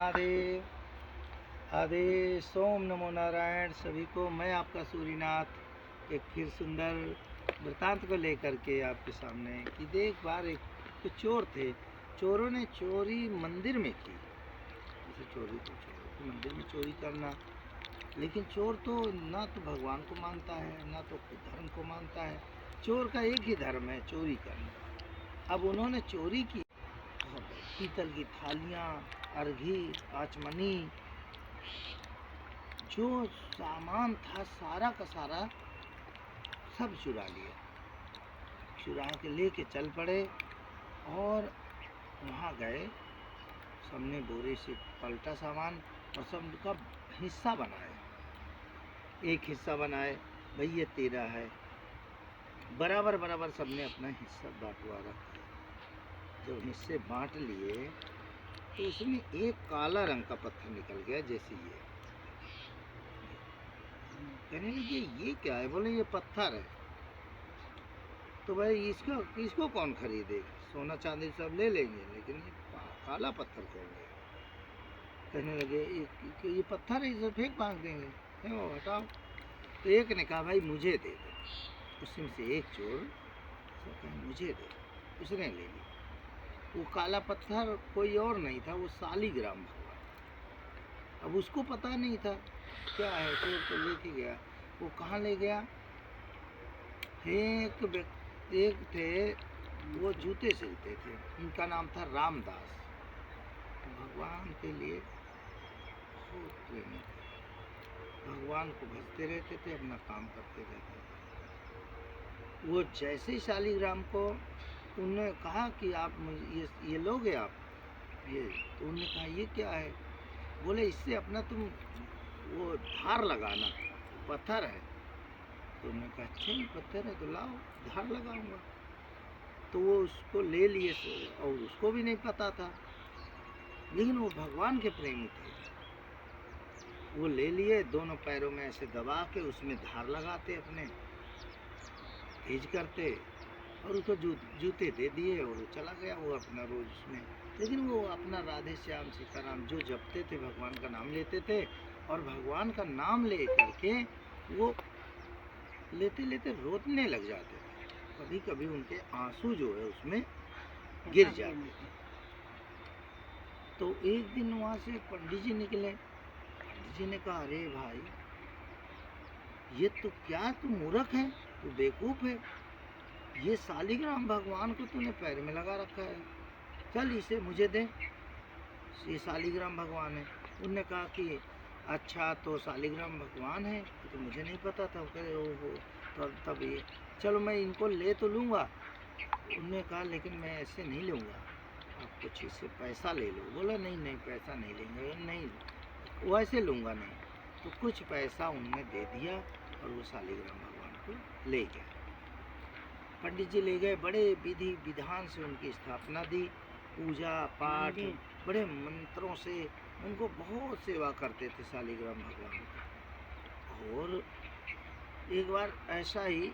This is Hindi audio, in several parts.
महादेव आदेश सोम नमो नारायण सभी को। मैं आपका सूरीनाथ एक फिर सुंदर वृतांत को लेकर के आपके सामने कि देख बार एक तो चोर थे। चोरों ने चोरी मंदिर में की। जैसे चोरी तो चोरों को मंदिर में चोरी करना, लेकिन चोर तो ना तो भगवान को मानता है ना तो धर्म को मानता है। चोर का एक ही धर्म है, चोरी करना। अब उन्होंने चोरी की, पीतल की थालियाँ, अर्घी, आचमनी, जो सामान था सारा का सारा सब चुरा लिया। चुरा के लेके चल पड़े और वहाँ गए। सबने बोरे से पलटा सामान और सब का हिस्सा बनाए। एक हिस्सा बनाए, भाई ये तेरा है, बराबर बराबर सबने अपना हिस्सा बांटवारा। जब हिस्से बांट लिए तो उसमें एक काला रंग का पत्थर निकल गया। जैसे ये कहने लगे ये क्या है? बोले ये पत्थर है। तो भाई इसको कौन खरीदेगा? सोना चांदी सब ले लेंगे, लेकिन ये काला पत्थर कौन लेगा? कहने लगे ये पत्थर है, इसे फेंक भाग देंगे, क्यों हटाओ। तो एक ने कहा भाई मुझे दे दो। उसमें से एक चोर कहा मुझे दे दो। उसने ले लिया। वो काला पत्थर कोई और नहीं था, वो शालिग्राम भगवान। अब उसको पता नहीं था क्या है, चोर तो लेके गया। वो कहाँ ले गया? एक थे, वो जूते सिलते थे, उनका नाम था रामदास। भगवान के लिए बहुत प्रेम थे, भगवान को भजते रहते थे, अपना काम करते रहते थे। वो जैसे ही शालिग्राम को उन्होंने कहा कि आप ये लोगे आप ये, तो उन्होंने कहा ये क्या है? बोले इससे अपना तुम वो धार लगाना, पत्थर है। तो उन्होंने कहा अच्छा ये पत्थर है तो लाओ धार लगाऊंगा। तो वो उसको ले लिए और उसको भी नहीं पता था, लेकिन वो भगवान के प्रेमी थे। वो ले लिए, दोनों पैरों में ऐसे दबा के उसमें धार लगाते, अपने तेज करते और उसको जूते दे दिए और वो चला गया। वो अपना रोज उसमें, लेकिन वो अपना राधे श्याम सीताराम जो जपते थे, भगवान का नाम लेते थे। और भगवान का नाम ले करके वो लेते लेते रोने लग जाते थे। कभी कभी उनके आंसू जो है उसमें गिर जाते थे। तो एक दिन वहाँ से पंडित जी निकले। पंडित जी ने कहा अरे भाई ये तो क्या, तू मूर्ख है, तू बेवकूफ़ है। ये शालिग्राम भगवान को तूने पैर में लगा रखा है, चल इसे मुझे दे, ये शालिग्राम भगवान है। उनने कहा कि अच्छा तो शालिग्राम भगवान है, तो मुझे नहीं पता था। कहे ओहो, तब ये चलो मैं इनको ले तो लूँगा। उनने कहा लेकिन मैं ऐसे नहीं लूँगा, आप कुछ इससे पैसा ले लो। बोला नहीं नहीं पैसा नहीं लेंगे, नहीं वो ऐसे लूँगा नहीं। तो कुछ पैसा उनने दे दिया और वो शालिग्राम भगवान को ले गया। पंडित जी ले गए, बड़े विधि विधान से उनकी स्थापना दी, पूजा पाठ बड़े मंत्रों से उनको बहुत सेवा करते थे शालिग्राम भगवान की। और एक बार ऐसा ही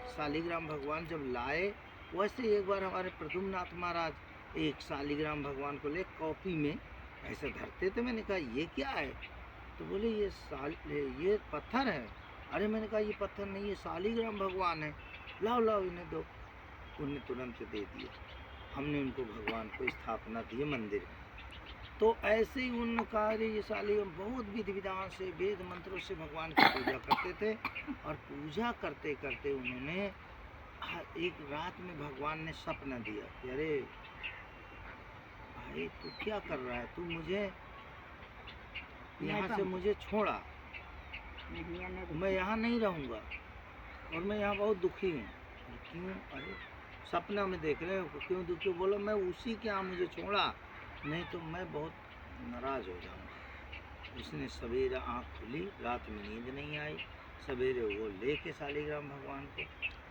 शालिग्राम भगवान जब लाए, वैसे एक बार हमारे प्रद्युम्नाथ महाराज एक शालिग्राम भगवान को ले कॉपी में ऐसे धरते थे। मैंने कहा ये क्या है? तो बोले ये पत्थर है। अरे मैंने कहा ये पत्थर नहीं, ये शालिग्राम भगवान है, लाओ लाओ इन्हें दो। उन्हें तुरंत दे दिए। हमने उनको भगवान को स्थापना दी मंदिर में। तो ऐसे ही उनका ये शालिग्राम बहुत विधि विधान से वेद मंत्रों से भगवान की पूजा करते थे। और पूजा करते करते उन्होंने एक रात में भगवान ने सपना दिया कि अरे भाई तू क्या कर रहा है, तू मुझे यहाँ से मुझे छोड़ा, मैं यहाँ नहीं रहूँगा और मैं यहाँ बहुत दुखी हूँ। क्यों? अरे सपना में देख रहे हो, क्यों दुखी? बोला मैं उसी के यहाँ मुझे छोड़ा, नहीं तो मैं बहुत नाराज़ हो जाऊँगा। उसने सवेरे आँख खुली, रात में नींद नहीं आई, सवेरे वो लेके शालिग्राम भगवान को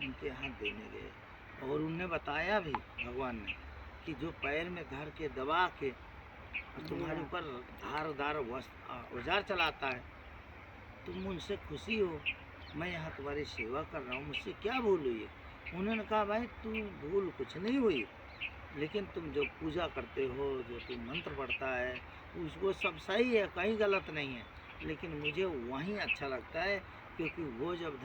उनके यहाँ देने गए। और उनने बताया भी भगवान ने कि जो पैर में धर के दबा के और तुम्हारे ऊपर धारदार औजार चलाता है, तुम उनसे खुशी हो, मैं यहाँ तुम्हारी सेवा कर रहा हूँ, मुझसे क्या भूल हुई है? उन्होंने कहा भाई तू भूल कुछ नहीं हुई, लेकिन तुम जो पूजा करते हो, जो तुम मंत्र पढ़ता है, उसको सब सही है, कहीं गलत नहीं है, लेकिन मुझे वहीं अच्छा लगता है, क्योंकि वो जब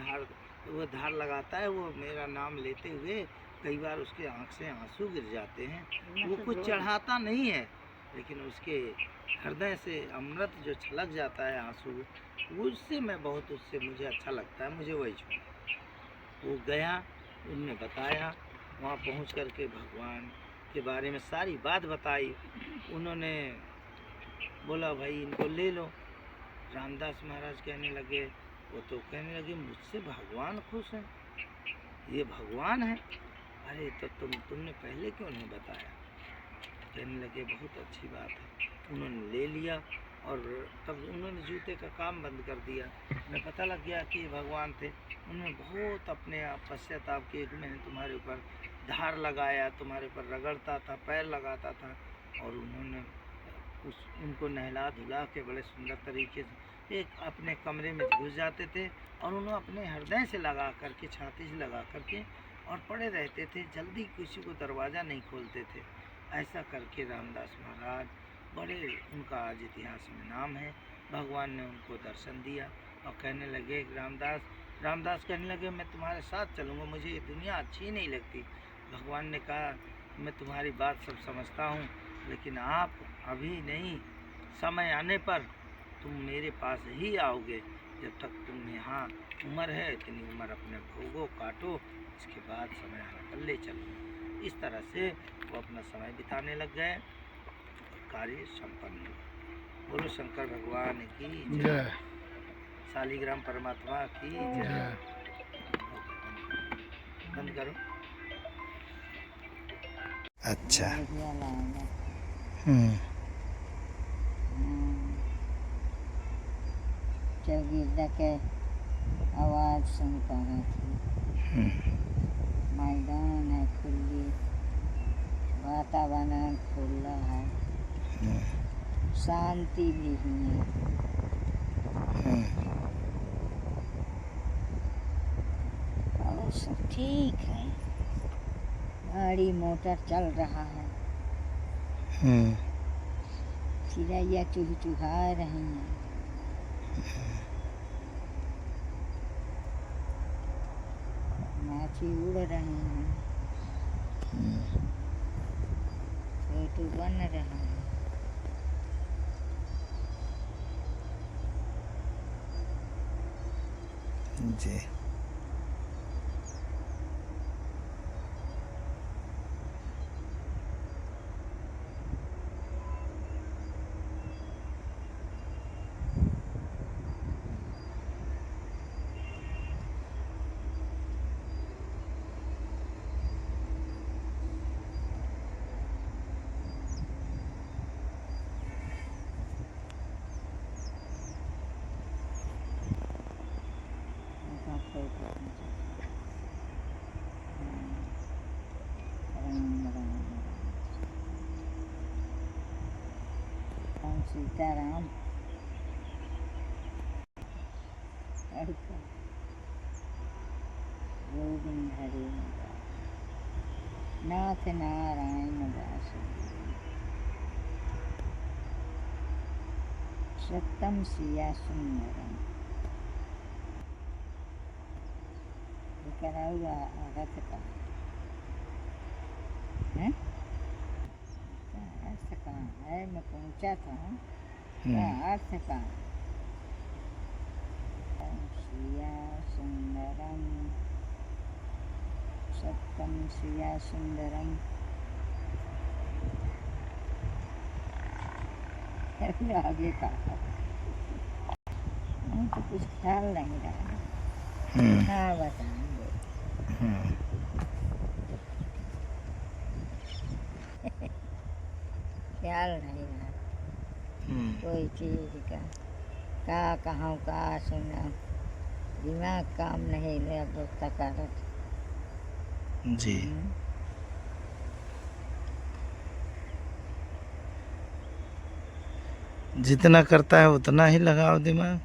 धार लगाता है, वो मेरा नाम लेते हुए कई बार उसके आँख से आंसू गिर जाते हैं। वो कुछ चढ़ाता नहीं है, लेकिन उसके हृदय से अमृत जो छलक जाता है आंसू, उससे मैं बहुत, उससे मुझे अच्छा लगता है, मुझे वही छू। वो गया, उनने बताया, वहाँ पहुँच कर के भगवान के बारे में सारी बात बताई। उन्होंने बोला भाई इनको ले लो। रामदास महाराज कहने लगे, वो तो कहने लगे मुझसे भगवान खुश हैं, ये भगवान है। अरे तो तुमने पहले क्यों नहीं बताया? कहने लगे बहुत अच्छी बात है। उन्होंने ले लिया और तब उन्होंने जूते का काम बंद कर दिया। उन्हें पता लग गया कि ये भगवान थे। उन्होंने बहुत अपने आप पश्चाताप किए कि मैंने तुम्हारे ऊपर धार लगाया, तुम्हारे ऊपर रगड़ता था, पैर लगाता था। और उन्होंने उनको नहला धुला के बड़े सुंदर तरीके से एक अपने कमरे में घुस जाते थे और उन्होंने अपने हृदय से लगा करके, छाती से लगा करके और पड़े रहते थे, जल्दी किसी को दरवाज़ा नहीं खोलते थे। ऐसा करके रामदास महाराज बड़े, उनका आज इतिहास में नाम है। भगवान ने उनको दर्शन दिया और कहने लगे रामदास कहने लगे मैं तुम्हारे साथ चलूँगा, मुझे ये दुनिया अच्छी नहीं लगती। भगवान ने कहा मैं तुम्हारी बात सब समझता हूँ, लेकिन आप अभी नहीं, समय आने पर तुम मेरे पास ही आओगे। जब तक तुम यहाँ उम्र है, इतनी उम्र अपने भोगो काटो, इसके बाद समय आने पर ले चलो। इस तरह से वो अपना समय बिताने लग गए, कार्य संपन्न हुआ। बोलो शंकर भगवान की जय, शालिग्राम परमात्मा की जय। बंद करो। अच्छा। चौगिरदा के आवाज़ सुन पा रही थी। मैदान है खुली, वातावरण खुला है, शांति भी है। और सब ठीक है, गाड़ी मोटर चल रहा है, चिड़ैया चुहचुहा रही हैं, माछी उड़ रहे हैं, फोटो बन रहा है। जी। सीताराम गोविंद हरे नाथ नारायण वासुदेव सत्यम सिया सुंदरम। कराऊंगा रथ का है, अर्थ कहाँ है? मैं पहुँचा था, अर्थ कहाँ? सिया सुंदरम सत्यम सिया सुंदरम। आगे का तो कुछ ख्याल नहीं रहा। हाँ बताएंगे। ख्याल नहीं रहा कोई चीज का कहाँ का सुना, दिमाग काम नहीं ले अब तकारत जी। जितना करता है उतना ही लगाओ दिमाग।